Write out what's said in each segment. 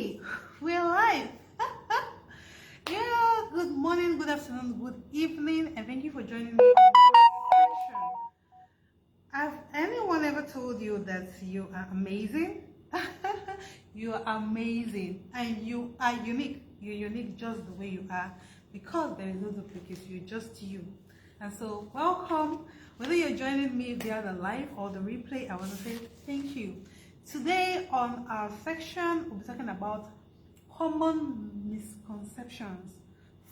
Hey, we're live. Yeah, good morning, good afternoon, good evening, and thank you for joining me in this section. Has anyone ever told you that you are amazing? You are amazing and you are unique. You're unique just the way you are because there is no duplicate. You're just you. And so, welcome. Whether you're joining me via the live or the replay, I want to say thank you. Today on our section, we'll be talking about common misconceptions.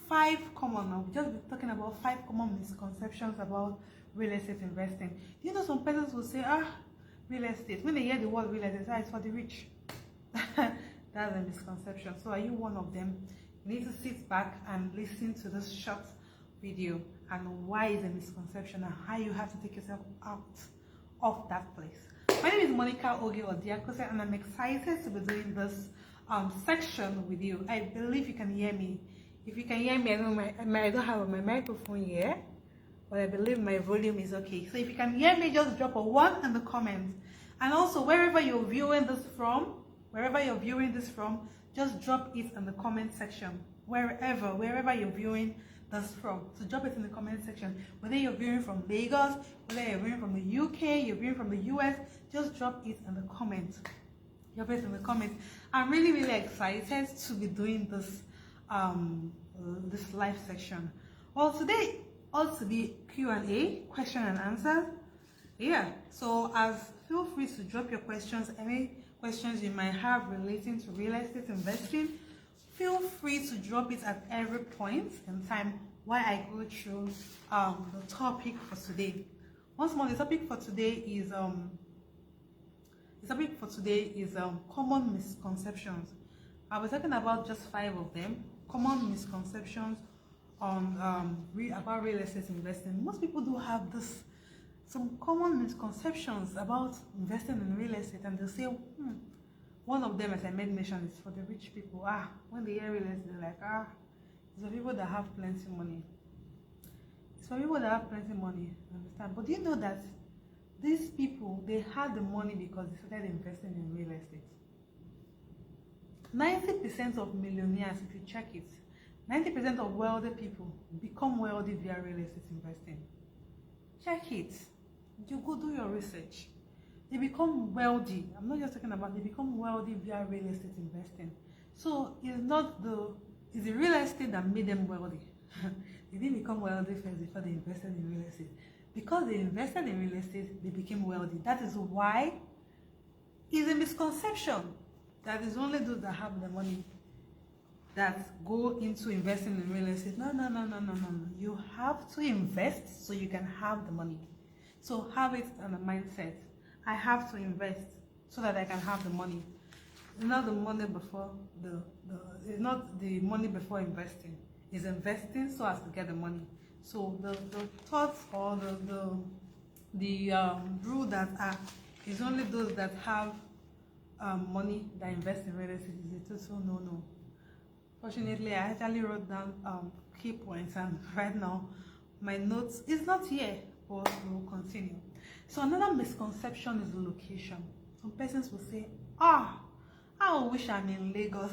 I'll just be talking about 5 common misconceptions about real estate investing. You know, some persons will say, real estate. When they hear the word real estate, it's for the rich. That's a misconception. So are you one of them? You need to sit back and listen to this short video and why is a misconception and how you have to take yourself out of that place. My name is Monica Oge Odiakose and I'm excited to be doing this section with you. I believe you can hear me. If you can hear me, I don't have my microphone here, but I believe my volume is okay. So if you can hear me, just drop a 1 in the comments. And also, wherever you're viewing this from, just drop it in the comment section. Wherever you're viewing this from, so drop it in the comment section. Whether you're viewing from Lagos, whether you're viewing from the UK, you're viewing from the US, just drop it in the comments. Drop it in the comments. I'm really excited to be doing this this live section. Well, today also be Q&A, question and answer. Yeah, so feel free to drop your questions, any questions you might have relating to real estate investing. Feel free to drop it at every point in time while I go through the topic for today. Once more, the topic for today is common misconceptions. I'll be talking about just 5 of them. Common misconceptions on about real estate investing. Most people do have some common misconceptions about investing in real estate, and they'll say, one of them, as I made mention, is for the rich people. When they hear real estate, they're like, it's for people that have plenty of money. It's for people that have plenty of money, understand? But do you know that these people, they had the money because they started investing in real estate? 90% of millionaires, if you check it, 90% of wealthy people become wealthy via real estate investing. Check it. You go do your research. They become wealthy. I'm not just talking about, they become wealthy via real estate investing. So it's the real estate that made them wealthy. They didn't become wealthy first before they invested in real estate. Because they invested in real estate, they became wealthy. That is why it's a misconception that it's only those that have the money that go into investing in real estate. No. You have to invest so you can have the money. So have it on a mindset. I have to invest so that I can have the money. It's not the money before it's not the money before investing. It's investing so as to get the money. So the thoughts or the rule that is only those that have money that invest in real estate is a total no. Fortunately, I actually wrote down key points, and right now my notes is not here, but we'll continue. So another misconception is the location. Some persons will say, I wish I'm in Lagos.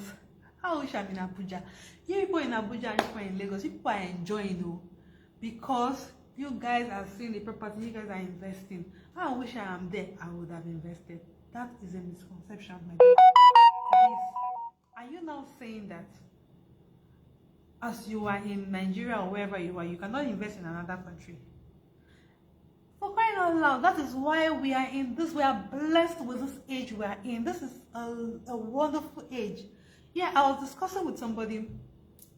I wish I'm in Abuja. You people in Abuja and people in Lagos, people are enjoying, because you guys are seeing the property, you guys are investing. I wish I am there, I would have invested. That is a misconception, my dear. Please, are you now saying that as you are in Nigeria or wherever you are, you cannot invest in another country? For crying out loud, that is why we are in this. We are blessed with this age we are in. This is a wonderful age. Yeah, I was discussing with somebody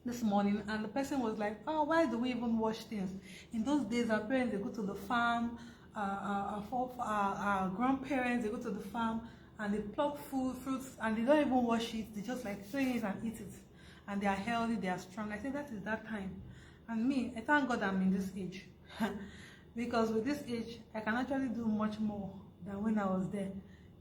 this morning, and the person was like, why do we even wash things? In those days, our parents, they go to the farm, our grandparents, they go to the farm and they pluck fruits, and they don't even wash it. They just like throw it and eat it, and they are healthy, they are strong. I say that is that time. And me, I thank God I'm in this age. Because with this age, I can actually do much more than when I was there.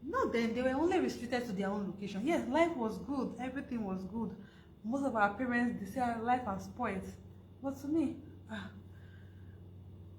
No, then they were only restricted to their own location. Yes, life was good, everything was good. Most of our parents, they say our life has spoiled. But to me,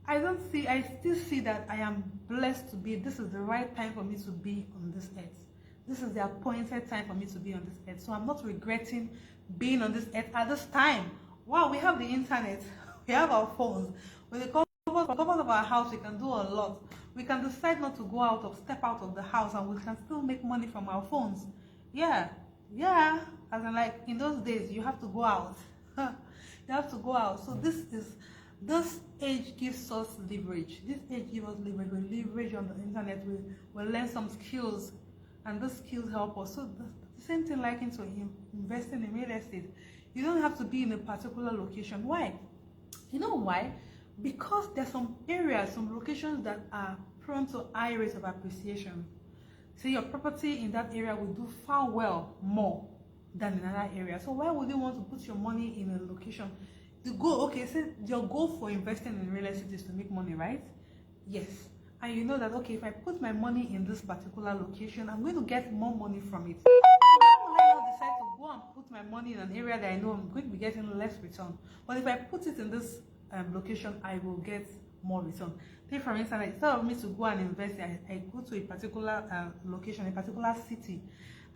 I still see that I am blessed to be, this is the right time for me to be on this earth. This is the appointed time for me to be on this earth. So I'm not regretting being on this earth at this time. Wow, we have the internet, we have our phones. With the comfort of our house, we can do a lot. We can decide not to go out or step out of the house, and we can still make money from our phones. Yeah, yeah. As in, like in those days, you have to go out. You have to go out. So this age gives us leverage. This age gives us leverage. We leverage on the internet. We learn some skills, and those skills help us. So the same thing like into investing in real estate. You don't have to be in a particular location. Why? You know why? Because there's some areas, some locations that are prone to high rates of appreciation. So your property in that area will do far well more than in another area. So why would you want to put your money in a location? The goal, okay, so your goal for investing in real estate is to make money, right? Yes. And you know that, okay, if I put my money in this particular location, I'm going to get more money from it. So why would I not decide to go and put my money in an area that I know I'm going to be getting less return? But if I put it in this location, I will get more return. Take for instance, instead of me to go and invest, I go to a particular location, a particular city,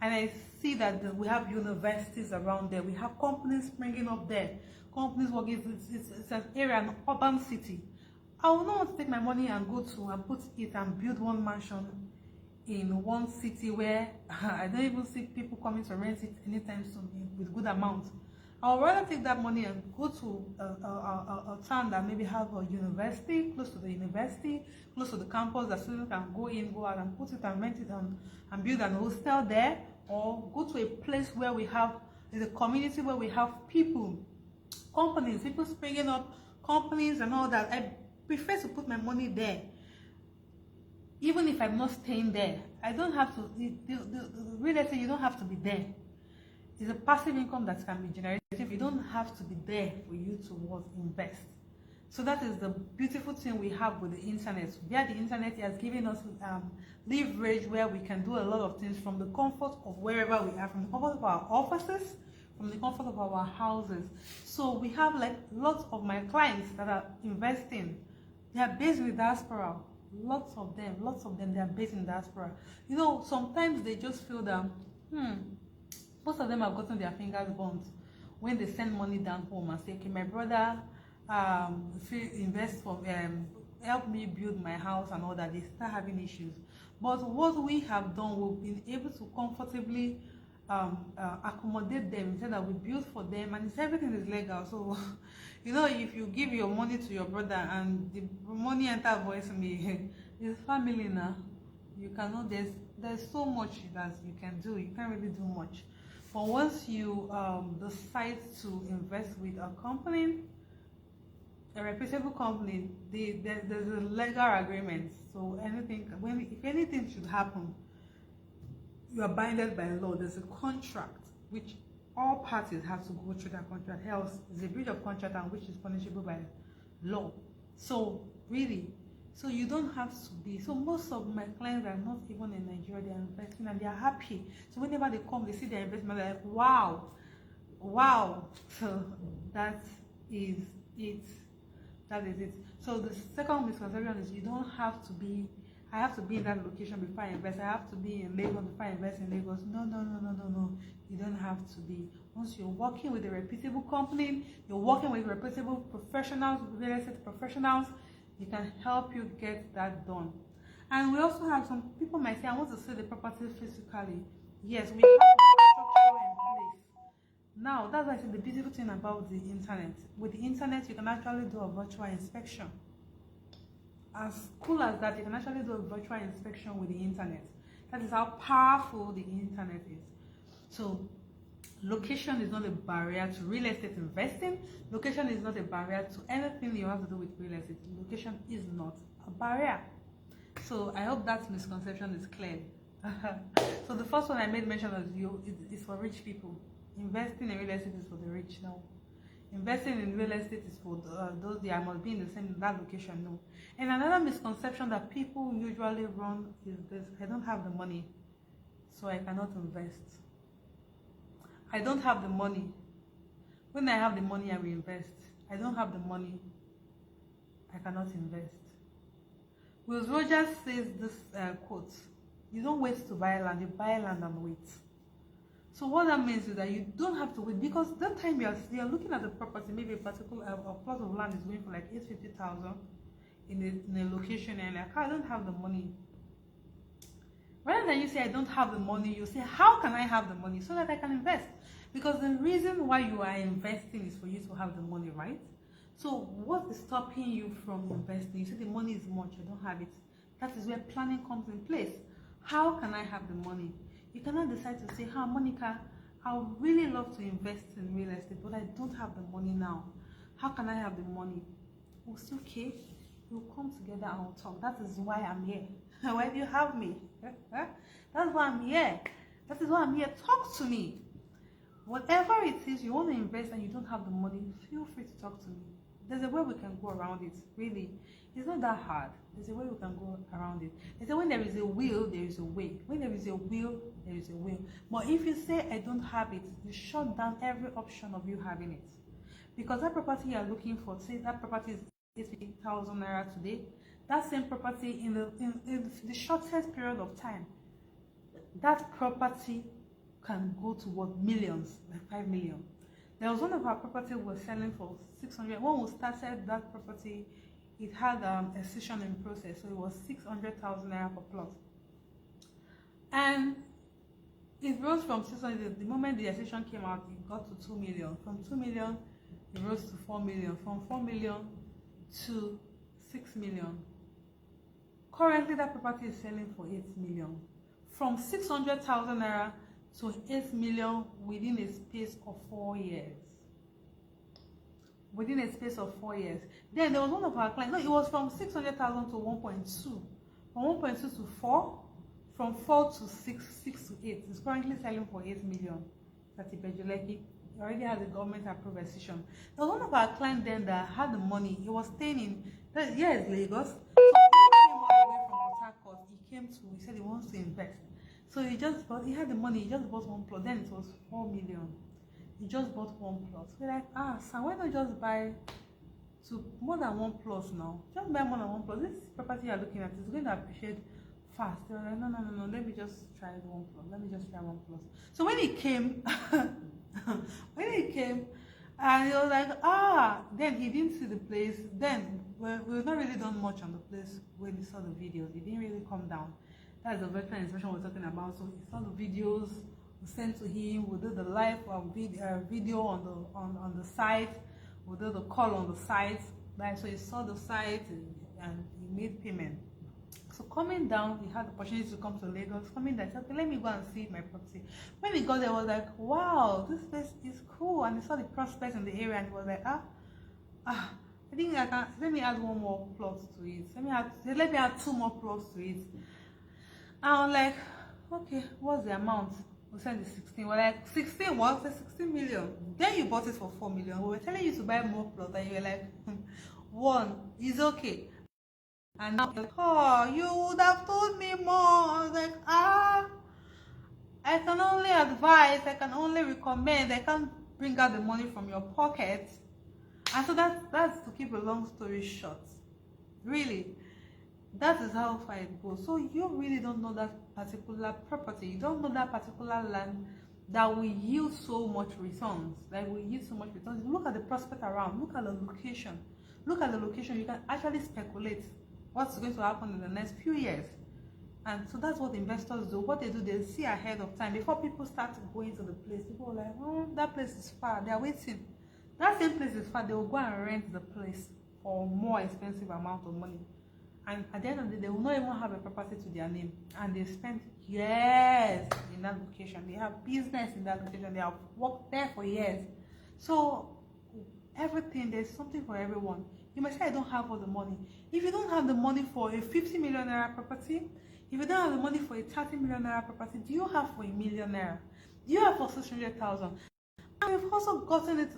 and I see that we have universities around there, we have companies springing up there, companies working. It's an area, an urban city. I will not want to take my money and go to and put it and build one mansion in one city where I don't even see people coming to rent it anytime soon with good amount. I would rather take that money and go to a town that maybe have a university, close to the university, close to the campus, that students can go in, go out and put it and rent it and build an hostel there, or go to a place where we have, in the community where we have people, companies, people springing up, companies and all that. I prefer to put my money there. Even if I'm not staying there, I don't have to, the real estate, you don't have to be there. It's a passive income that can be generated. You don't have to be there for you to invest. So that is the beautiful thing we have with the internet. Via the internet, it has given us leverage where we can do a lot of things from the comfort of wherever we are, from the comfort of our offices, from the comfort of our houses. So we have like lots of my clients that are investing. They are based in the diaspora. Lots of them, they are based in diaspora. You know, sometimes they just feel that, most of them have gotten their fingers burnt when they send money down home and say, okay, my brother, if you invest for, help me build my house and all that, they start having issues. But what we have done, we've been able to comfortably accommodate them, instead that we build for them, and everything is legal. So, you know, if you give your money to your brother and the money enter voicemail, it's family now. You cannot, there's so much that you can do. You can't really do much. But once you decide to invest with a company, a reputable company, there's a legal agreement. So if anything should happen, you are binded by law. There's a contract which all parties have to go through that contract. Else, it's a breach of contract, and which is punishable by law. So really, so you don't have to be. So most of my clients are not even in Nigeria. They are investing and they are happy. So whenever they come, they see their investment, they're like, wow. So that is it. So the second misconception is you don't have to be. I have to be in that location before I invest. I have to be in Lagos before I invest in Lagos. No. You don't have to be. Once you're working with a reputable company, you're working with reputable professionals, real estate professionals, you can help you get that done. And we also have some people might say, I want to see the property physically. Yes, we have the structure in place. Now, that's why I said the beautiful thing about the internet. With the internet, you can actually do a virtual inspection. As cool as that, you can actually do a virtual inspection with the internet. That is how powerful the internet is. So, location is not a barrier to real estate investing. Location is not a barrier to anything you have to do with real estate. Location is not a barrier. So I hope that misconception is clear. So the first one I made mention of is for rich people. Investing in real estate is for the rich. No. Investing in real estate is for those that must be in the same that location. No. And another misconception that people usually run is this: I don't have the money, so I cannot invest. I don't have the money. When I have the money, I will invest. I don't have the money, I cannot invest. Will Rogers says this quote: You don't wait to buy land, you buy land and wait. So what that means is that you don't have to wait, because that time you're looking at the property, maybe a particular a plot of land is going for like 850,000 in a location, and like, I don't have the money. Rather than you say I don't have the money, you say how can I have the money so that I can invest? Because the reason why you are investing is for you to have the money, right? So what is stopping you from investing? You say the money is much, I don't have it. That is where planning comes in place. How can I have the money? You cannot decide to say, Monica, I would really love to invest in real estate, but I don't have the money now. How can I have the money? Oh, it's okay. We'll come together and we'll talk. That is why I'm here. Why do you have me? That's why I'm here. That is why I'm here. Talk to me. Whatever it is you want to invest and you don't have the money, feel free to talk to me. There's a way we can go around it, really. It's not that hard. There's a way we can go around it. They say when there is a will, there is a way. When there is a will, there is a will. But if you say, I don't have it, you shut down every option of you having it. Because that property you are looking for, say that property is 8,000 naira today, that same property in the shortest period of time, that property can go to what, millions, like 5 million. There was one of our property we were selling for 600. When we started that property, it had a session in process, so it was 600,000 naira per plot. And it rose from 600. The moment the session came out, it got to 2 million. From 2 million, it rose to 4 million. From 4 million to 6 million. Currently, that property is selling for 8 million. From 600,000 naira to 8 million within a space of 4 years. Within a space of 4 years. Then there was one of our clients. No, it was from 600,000 to 1.2. From 1.2 to 4. From 4 to 6, 6 to 8. It's currently selling for 8 million. That's Bejuleki. He already has a government approved decision. There was one of our clients then that had the money. He was staying in Lagos. So he came all the way from Port Harcourt. He said he wants to invest. So he had the money, he just bought one plot. Then it was 4 million. He just bought one plot. We're like, so why not just buy more than one plot now? Just buy more than one plot. This property you're looking at is going to appreciate fast. They were like, no, let me just try one plot. Let me just try one plot. So when he came, and he was like, then he didn't see the place. Then we've not really done much on the place when he saw the videos. He didn't really come down. That's the vertical inspection we're talking about. So he saw the videos, we sent to him, we did the live video on the site, we did the call on the site. Right? So he saw the site and he made payment. So coming down, he had the opportunity to come to Lagos. Coming down, he said, okay, let me go and see my property. When he got there, I was like, wow, this place is cool. And he saw the prospects in the area and he was like, I think I can, let me add one more plot to it. Let me add 2 more plots to it. I was like, okay, what's the amount? We said the 16. We're like, 16 what? The 16 million. Then you bought it for 4 million. We were telling you to buy more plots and you were like, 1 is okay. And now you're like, you would have told me more. I was like, I can only advise, I can only recommend, I can't bring out the money from your pocket. And so that's to keep a long story short. Really. That is how far it goes. So you really don't know that particular property. You don't know that particular land that will yield so much returns. Look at the prospect around. Look at the location. Look at the location. You can actually speculate what's going to happen in the next few years. And so that's what investors do. What they do, they see ahead of time. Before people start going to the place, people are like, that place is far. They are waiting. That same place is far. They will go and rent the place for a more expensive amount of money. And at the end of the day, they will not even have a property to their name. And they spent years in that location. They have business in that location. They have worked there for years. So everything, there's something for everyone. You might say, I don't have all the money. If you don't have the money for a 50 million naira property, if you don't have the money for a 30 million naira property, do you have for a million naira? Do you have for 600,000? And we've also gotten it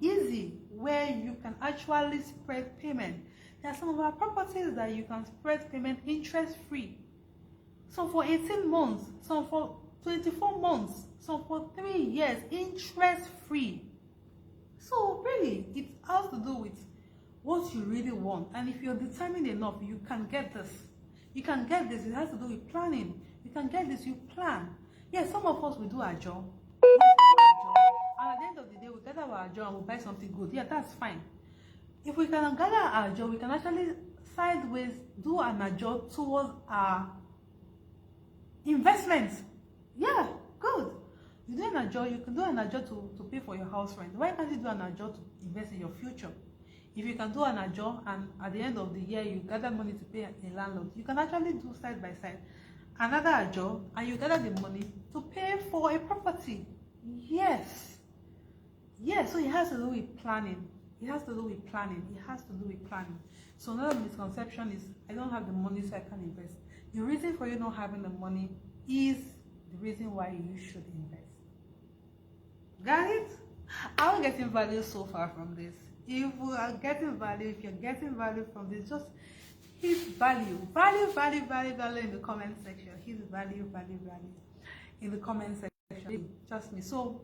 easy, where you can actually spread payment. There are some of our properties that you can spread payment interest-free. Some for 18 months, some for 24 months, some for 3 years, interest-free. So really, it has to do with what you really want. And if you're determined enough, you can get this. You can get this. It has to do with planning. You can get this. You plan. Yes, some of us will do our job. Yes, we do our job. And at the end of the day, we gather our job and we buy something good. Yeah, that's fine. If we can gather our job, we can actually sideways do an adjust towards our investments. Yeah, good. You do an adjust, you can do an adjust to pay for your house rent. Why can't you do an adjust to invest in your future? If you can do an adjust and at the end of the year you gather money to pay a landlord, you can actually do side by side another adjust and you gather the money to pay for a property. Yes. Yes, so it has to do with planning. It has to do with planning. It has to do with planning. So another misconception is I don't have the money so I can invest. The reason for you not having the money is the reason why you should invest. Got it? I'm getting value so far from this. If you are getting value, if you're getting value from this, just hit value in the comment section. Hit value in the comment section. Trust me. So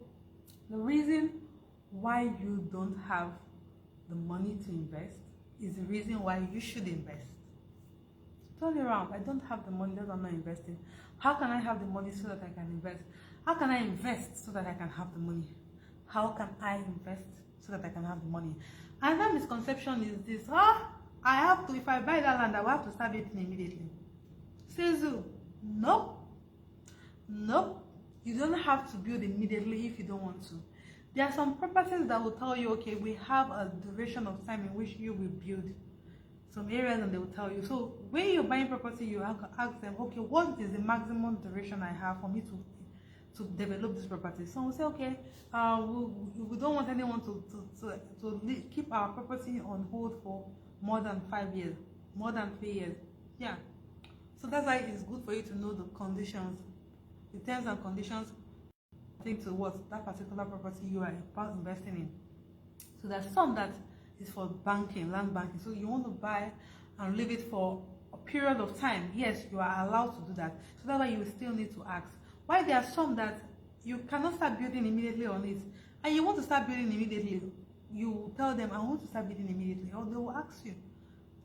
the reason why you don't have the money to invest is the reason why you should invest. Turn around. I don't have the money, that's why I'm not investing. How can I have the money so that I can invest? How can I invest so that I can have the money? How can I invest so that I can have the money? Another misconception is this: I have to, if I buy that land, I will have to start building immediately. Says who? Nope. Nope. You don't have to build immediately if you don't want to. There are some properties that will tell you, okay, we have a duration of time in which you will build some areas, and they will tell you. So when you're buying property, you ask them, okay, what is the maximum duration I have for me to develop this property? So we'll say, okay, we don't want anyone to keep our property on hold for more than 5 years, more than 3 years. Yeah. So that's why it's good for you to know the conditions, the terms and conditions to what that particular property you are investing in. So there's some that is for banking, land banking. So you want to buy and leave it for a period of time. Yes, you are allowed to do that. So that's why you still need to ask. Why there are some that you cannot start building immediately on it, and you want to start building immediately, you tell them, I want to start building immediately, or they will ask you,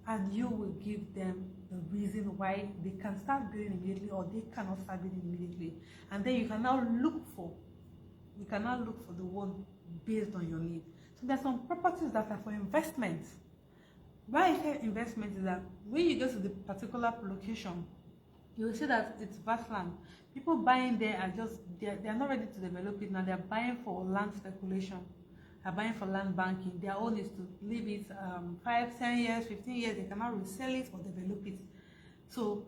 and you will give them the reason why they can start building immediately or they cannot start building immediately. And then you can now look for the one based on your need. So there's some properties that are for investment. Why I say investment is that when you go to the particular location, you will see that it's vast land. People buying there are just, they're not ready to develop it now. They're buying for land speculation. They're buying for land banking. Their own is to leave it 5, 10 years, 15 years. They cannot resell it or develop it. So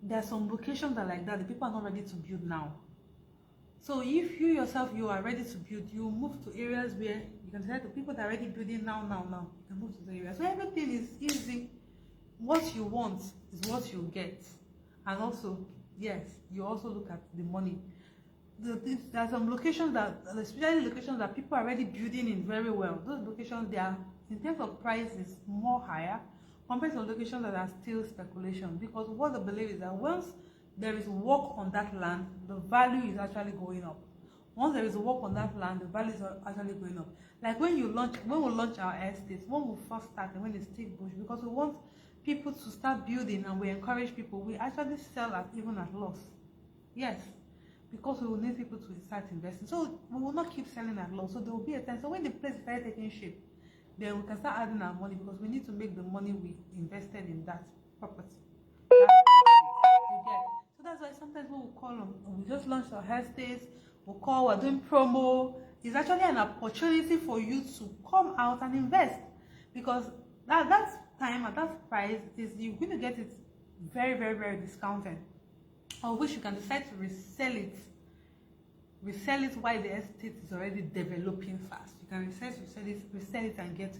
there are some locations that are like that. The people are not ready to build now. So if you yourself, you are ready to build, you move to areas where you can say to people that are already building now. You can move to the area. So everything is easy. What you want is what you get. And also, yes, you also look at the money. There are some locations that, especially locations that people are already building in very well. Those locations, they are, in terms of price, is more higher compared to locations that are still speculation. Because what they believe is that once there is work on that land, the value is actually going up. Once there is work on that land, the value is actually going up. Like when we launch our estates, when we first start and when it's still bush, because we want people to start building and we encourage people, we actually sell at even at loss. Yes, because we will need people to start investing. So we will not keep selling at loss. So there will be a time. So when the place starts taking shape, then we can start adding our money because we need to make the money we invested in that property. So that's why sometimes we will call them, we just launched our estates, we're doing promo. It's actually an opportunity for you to come out and invest, because that time at that price is you're going to get it very, very, very discounted, or which you can decide to resell it while the estate is already developing fast. You can resell it and get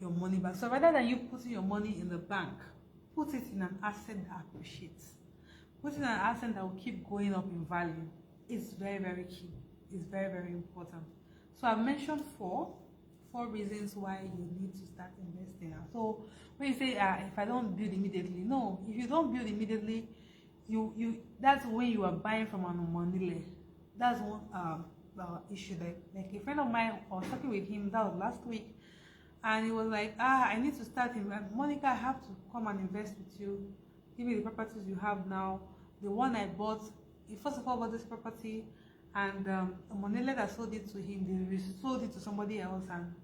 your money back. So rather than you putting your money in the bank, put it in an asset that appreciates. Put it in an asset that will keep going up in value. It's very, very key. It's very, very important. So I've mentioned four reasons why you need to start investing. So when you say if I don't build immediately, no, if you don't build immediately, you that's when you are buying from an money. That's one issue. Like a friend of mine, I was talking with him, that was last week, and he was like, I need to start investing. Monica, I have to come and invest with you. give me the properties you have now. The one I bought, he first of all bought this property, and a money lender sold it to him. They sold it to somebody else, and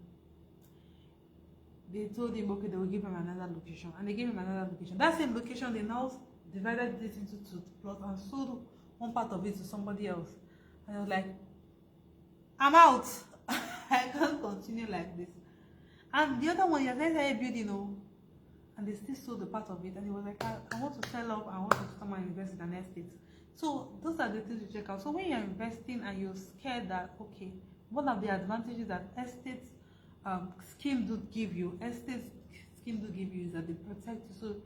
they told him, okay, they will give him another location, and they gave him another location. That same location, they now divided it into two plots and sold one part of it to somebody else. And I was like, I'm out. I can't continue like this. And the other one, he has started building, and they still sold the part of it. And he was like, I want to sell up, I want to come and invest in an estate. So those are the things to check out. So when you're investing and you're scared that, okay, one of the advantages that estate scheme do give you, is that they protect you. So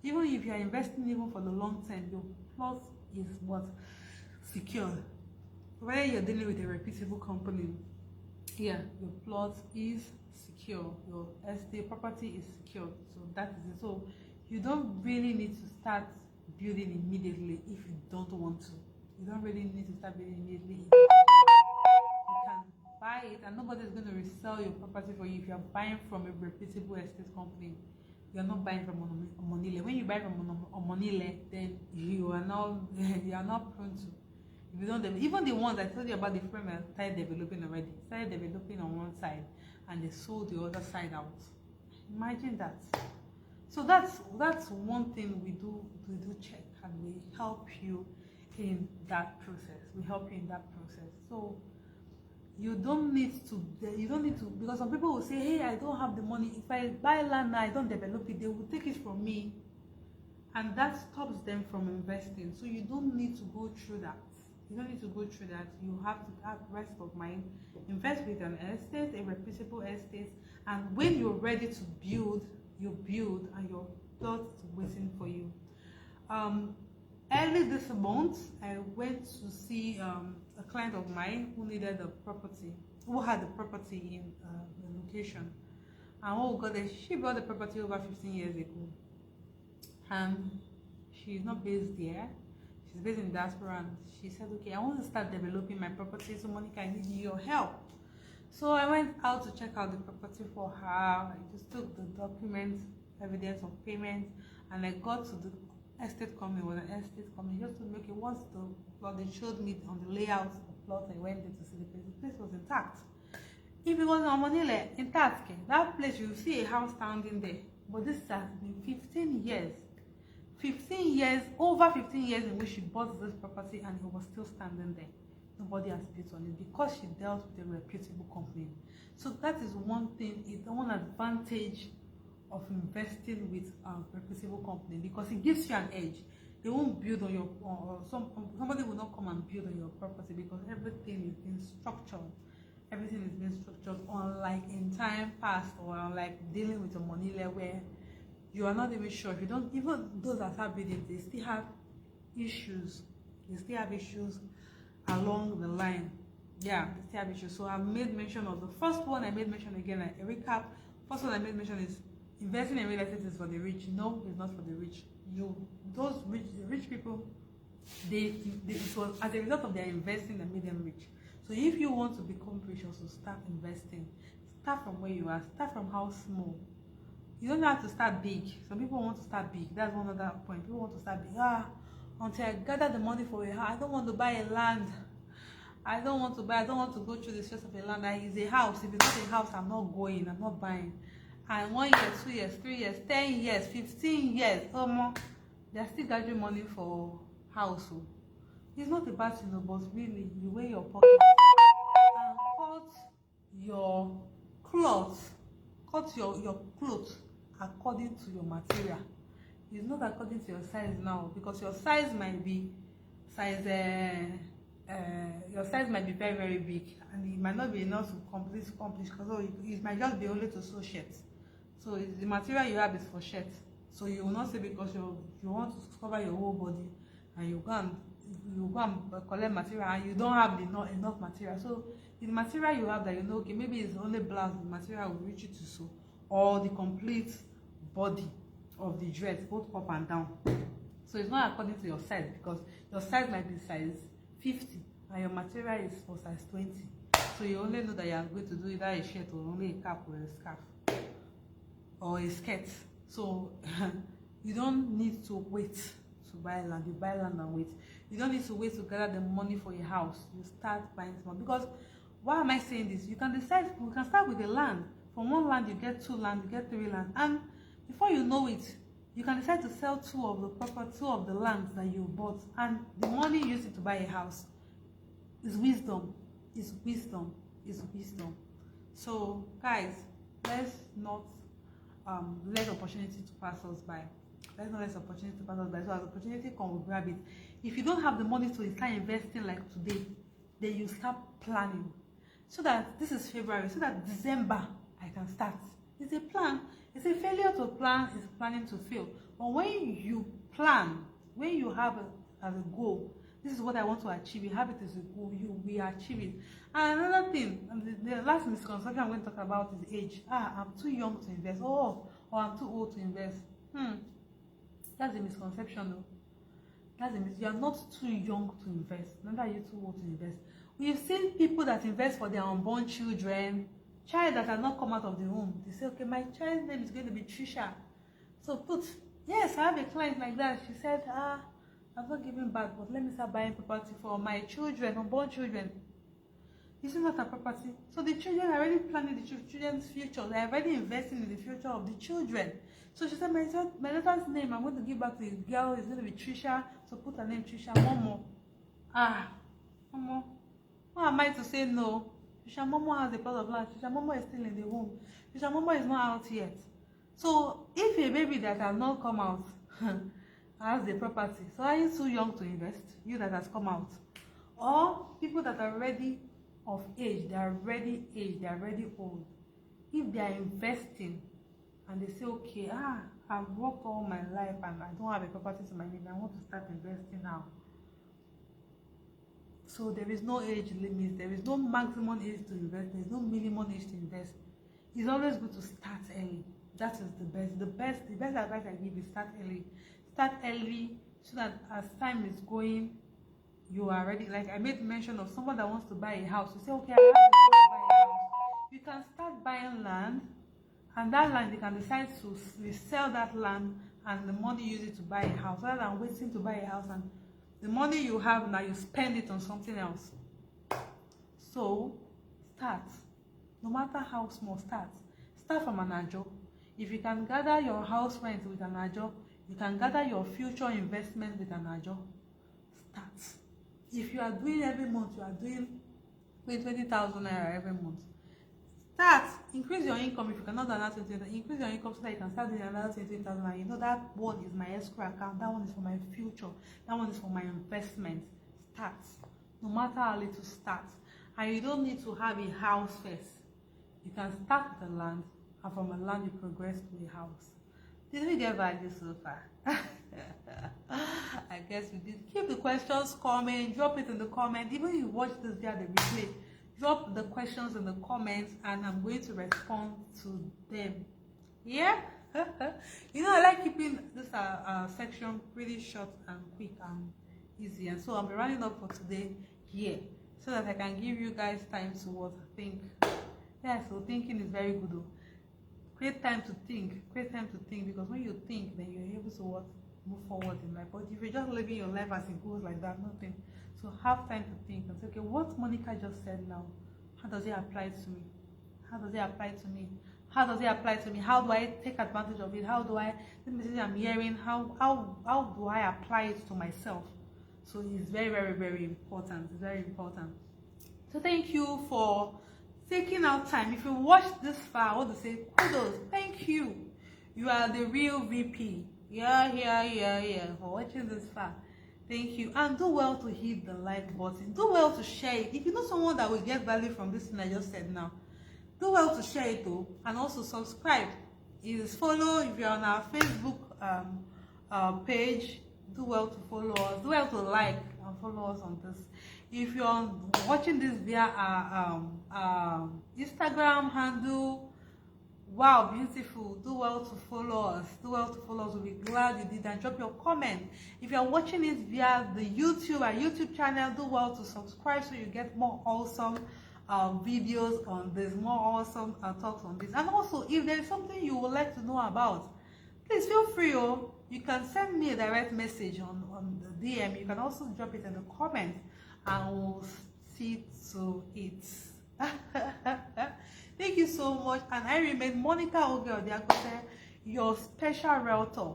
even if you are investing even for the long term, your plot is what? Secure. Whether you're dealing with a reputable company, yeah, your plot is secure, your estate property is secure. So that is it. So you don't really need to start building immediately if you don't want to. You don't really need to start building immediately. You can buy it, and nobody's going to resell your property for you if you're buying from a reputable estate company. You're not buying from Omonile. When you buy from Omonile, then you are not prone to. If you don't, even the ones I told you about, the firm started developing already. Started developing on one side, and they sold the other side out. Imagine that. So that's one thing we do check, and we help you in that process. So you don't need to, because some people will say, hey, I don't have the money. If I buy land now, I don't develop it, they will take it from me, and that stops them from investing. So you don't need to go through that. You have to have rest of mind. Invest with an estate, a reputable estate, and when you're ready to build, you build, and your plot is waiting for you. Early this month, I went to see a client of mine who needed a property, who had the property in the location. And oh God, she bought the property over 15 years ago. And she's not based there. She's based in diaspora. And she said, okay, I want to start developing my property. So Monica, I need your help. So I went out to check out the property for her. I just took the documents, evidence of payment, and I got to the estate company. It was an estate company. Just to make it, once the plot, they showed me on the layout of the plot. I went there to see the place. The place was intact. If it was on Manila, intact, that place, you see a house standing there. But this has been 15 years. 15 years, over 15 years in which she bought this property, and it was still standing there. Nobody has built on it because she dealt with a reputable company. So that is one thing, is one advantage of investing with a reputable company, because it gives you an edge. They won't build on your, somebody will not come and build on your property, because everything is being structured. Everything is being structured, unlike in time past, or unlike dealing with a money level where you are not even sure. If you don't, even those that have buildings, they still have issues. Along the line. Yeah, they still have issues. So I made mention of the first one. I made mention again, like a recap. First one I made mention is investing in real estate is for the rich. No, it's not for the rich. Those rich people, it was as a result of their investing that made them rich. So if you want to become rich, also start investing. Start from where you are. Start from how small. You don't have to start big. Some people want to start big. That's one other point. People want to start big. Until I gather the money for a house, I don't want to buy a land. I don't want to go through the stress of a land. It's a house. If it's not a house, I'm not going. I'm not buying. And 1 year, 2 years, 3 years, 10 years, 15 years, they're still gathering money for house. It's not a bad thing, but really, you weigh your pocket and cut your clothes according to your material. It's not according to your size now, because your size might be your size might be very, very big, and it might not be enough to accomplish, because it might just be only to sew shirts. So the material you have is for shirts. So you will not say, because you want to cover your whole body, and you go and collect material, and you don't have enough material. So the material you have that okay, maybe it's only blouse, the material will reach you to sew, or the complete body of the dress, both up and down. So it's not according to your size, because your size might be size 50 and your material is for size 20. So you only know that you are going to do either a shirt, or only a cap, or a scarf, or a skirt. So You don't need to wait to buy land. You buy land and wait. You don't need to wait to gather the money for a house. You start buying small. Because why am I saying this? You can decide, we can start with the land. From one land, you get 2 land, you get 3 land. And before you know it, you can decide to sell 2 of the property, 2 of the lands that you bought. And the money you use it to buy a house is wisdom. Is wisdom. Is wisdom. So, guys, let's not let opportunity to pass us by. Let's not let opportunity to pass us by. So as opportunity come, we grab it. If you don't have the money to start investing like today, then you start planning. So that this is February, so that December I can start. It's a plan. It's a failure to plan is planning to fail. But when you plan, when you have it as a goal, this is what I want to achieve. You have it as a goal, you will achieve it. And another thing, and the last misconception I'm going to talk about is age. I'm too young to invest. Or I'm too old to invest. That's a misconception, though. You are not too young to invest. Neither are you too old to invest. We've seen people that invest for their unborn children, child that has not come out of the womb. They say, okay, my child's name is going to be Trisha. So yes, I have a client like that. She said, I'm not giving back, but let me start buying property for my children, unborn children. This is not a property. So the children are already planning the children's future. They are already investing in the future of the children. So she said, my daughter's name, I'm going to give back to the girl. It's going to be Trisha. So put her name Trisha Momo. Momo. Who am I to say no? Trisha Momo has a plot of land. Trisha Momo is still in the womb. Trisha Momo is not out yet. So if a baby that has not come out has the property, so are you too young to invest? You that has come out. Or people that are already of age, they are already old. If they are investing and they say, okay, I've worked all my life and I don't have a property to my name, I want to start investing now. So there is no age limit, there is no maximum age to invest, there is no minimum age to invest. It's always good to start early. That is the best. The best advice I give is start early. Start early so that as time is going, you are ready. Like I made mention of someone that wants to buy a house. You say, okay, I have the goal to buy a house. You can start buying land, and that land you can decide to resell that land and the money you use it to buy a house, rather than waiting to buy a house and the money you have now you spend it on something else. So start. No matter how small, start. Start from an ajo. If you can gather your house rent with an ajo, you can gather your future investment with an ajo. Start. If you are doing every month, you are doing 20,000 naira every month. Start. Increase your income. If you cannot do another 20,000, increase your income so that you can start doing another 20,000. And you know that one is my escrow account. That one is for my future. That one is for my investment. Start. No matter how little, start. And you don't need to have a house first. You can start with the land, and from a land you progress to a house. Did we get value so far? I guess we did. Keep the questions coming. Drop it in the comment. Even if you watch this via the replay, drop the questions in the comments and I'm going to respond to them. Yeah? You know, I like keeping this section pretty short and quick and easy. And so I'll be running up for today here so that I can give you guys time to think. Yeah, so thinking is very good though. Create time to think, because when you think, then you're able to move forward in life. But if you're just living your life as it goes like that, nothing. So have time to think and say, okay, what Monica just said now, how does it apply to me? How does it apply to me? How does it apply to me? How do I take advantage of it? How do I, the message I'm hearing, how do I apply it to myself? So it's very, very, very important. It's very important. So thank you for taking out time. If you watched this far, I want to say kudos. Thank you. You are the real VP. Yeah. For watching this far. Thank you. And do well to hit the like button. Do well to share it. If you know someone that will get value from this thing I just said now, do well to share it too. And also subscribe. Is follow if you're on our Facebook page. Do well to follow us. Do well to like and follow us on this. If you're watching this via our Instagram handle, wow, beautiful. Do well to follow us. We'll be glad you did, and drop your comment. If you're watching it via the our YouTube channel, do well to subscribe so you get more awesome videos on this, more awesome talks on this. And also, if there's something you would like to know about, please feel free. You can send me a direct message on the DM. You can also drop it in the comments and we'll see to it. Thank you so much. And I remain Monica Oge, your special realtor.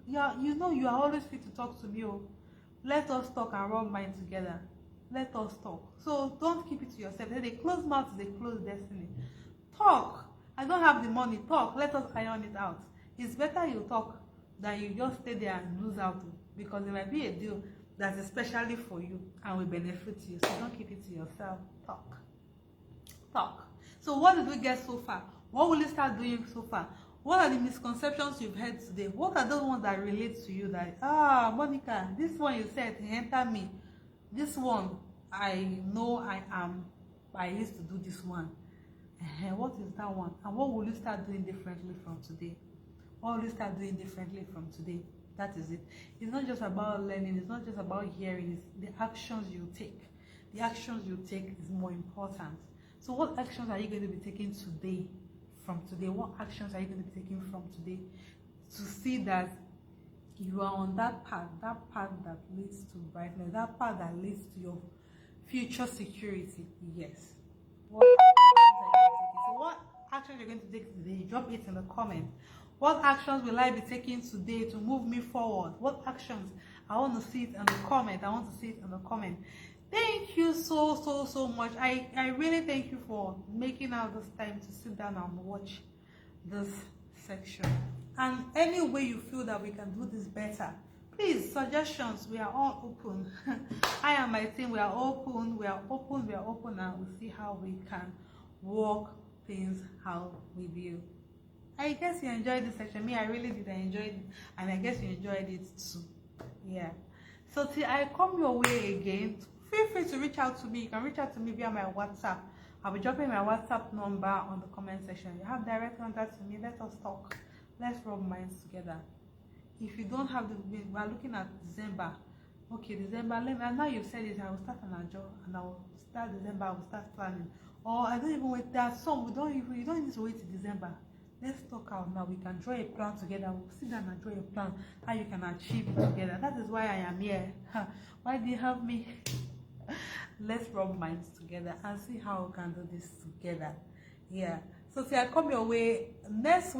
You know you are always free to talk to me. Oh. Let us talk and run mine together. Let us talk. So don't keep it to yourself. A closed mouth is a closed destiny. Talk. I don't have the money. Talk. Let us iron it out. It's better you talk than you just stay there and lose out, because it might be a deal that's especially for you and will benefit you. So don't keep it to yourself. Talk. Talk. So what did we get so far? What will you start doing so far? What are the misconceptions you've heard today? What are those ones that relate to you that, Monica, this one you said, enter me. This one, I know I used to do this one. What is that one? And what will you start doing differently from today? What will you start doing differently from today? That is it. It's not just about learning. It's not just about hearing. It's the actions you take. The actions you take is more important. So what actions are you going to be taking today, from today? What actions are you going to be taking from today to see that you are on that path that leads to brightness, that path that leads to your future security? Yes. What actions are you going to take today? Drop it in the comments. What actions will I be taking today to move me forward? What actions? I want to see it in the comment. I want to see it in the comment. Thank you so much. I really thank you for making out this time to sit down and watch this section. And any way you feel that we can do this better, please, suggestions, we are all open. I and my team, we are open, and we'll see how we can work things out with you. I guess you enjoyed this section. Me, I really did. I enjoyed it, and I guess you enjoyed it too. Yeah. So till I come your way again, feel free to reach out to me. You can reach out to me via my WhatsApp. I'll be dropping my WhatsApp number on the comment section. You have direct contact to me. Let us talk. Let's rub minds together. If you don't have we are looking at December. Okay, December. And now you've said it, I will start an adjourn, and I will start December. I will start planning. Or I don't even wait. There are some you don't need to wait till December. Let's talk out now. We can draw a plan together. We'll sit down and draw a plan how you can achieve it together. That is why I am here. Why do you have me? Let's rub minds together and see how we can do this together. Yeah. So see, I come your way next week.